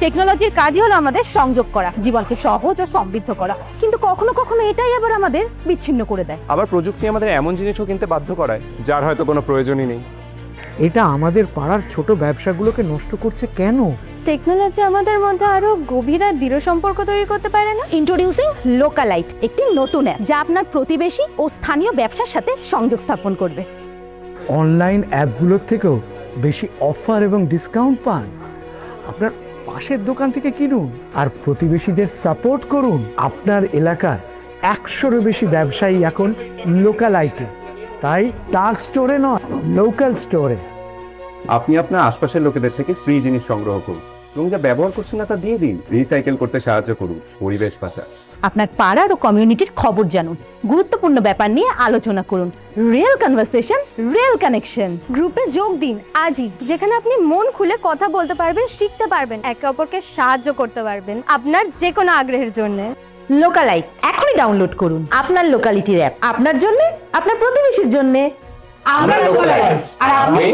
টেকনোলজির কাজই হলো আমাদের সংযোগ করা, জীবনকে সহজ ও সমৃদ্ধ করা, কিন্তু কখনো কখনো এটাই আবার আমাদের বিচ্ছিন্ন করে দেয়। আবার প্রযুক্তি আমাদের এমন জিনিসও কিনতে বাধ্য করায় যার হয়তো কোনো প্রয়োজনই নেই। এটা আমাদের পাড়ার ছোট ব্যবসাগুলোকে নষ্ট করছে কেন? টেকনোলজি আমাদের মধ্যে আরো গভীর আর দৃঢ় সম্পর্ক তৈরি করতে পারে না? ইন্ট্রোডিউসিং লোকালাইট, একটি নতুন অ্যাপ যা আপনার প্রতিবেশী ও স্থানীয় ব্যবসার সাথে সংযোগ স্থাপন করবে। অনলাইন অ্যাপগুলোর থেকেও বেশি অফার এবং ডিসকাউন্ট পান। আপনার পাশের দোকান থেকে কিনুন আর প্রতিবেশীদের সাপোর্ট করুন। আপনার এলাকার 100-এরও বেশি ব্যবসায়ী এখন লোকালাইটে, তাই ডার্ক স্টোরে নয়, লোকাল স্টোরে। আপনি আপনার আশপাশের লোকেদের থেকে ফ্রি জিনিস সংগ্রহ করুন এবং যা ব্যবহার করছেন না তা দিয়ে দিন। রিসাইকেল করতে সাহায্য করুন, পরিবেশ বাঁচান। আপনার পাড়ার ও কমিউনিটির খবর জানুন, গুরুত্বপূর্ণ ব্যাপার নিয়ে আলোচনা করুন। Real conversation, real connection. গ্রুপে যোগ দিন আজই, যেখানে আপনি মন খুলে কথা বলতে পারবেন, শিখতে পারবেন, একে অপরকে সাহায্য করতে পারবেন আপনার যে কোনো আগ্রহের জন্য। লোকালাইট এখনই ডাউনলোড করুন। আপনার লোকালিটির অ্যাপ, আপনার জন্য, আপনার প্রতিবেশীর জন্য। আমরা লোকালাইজ আর আপনি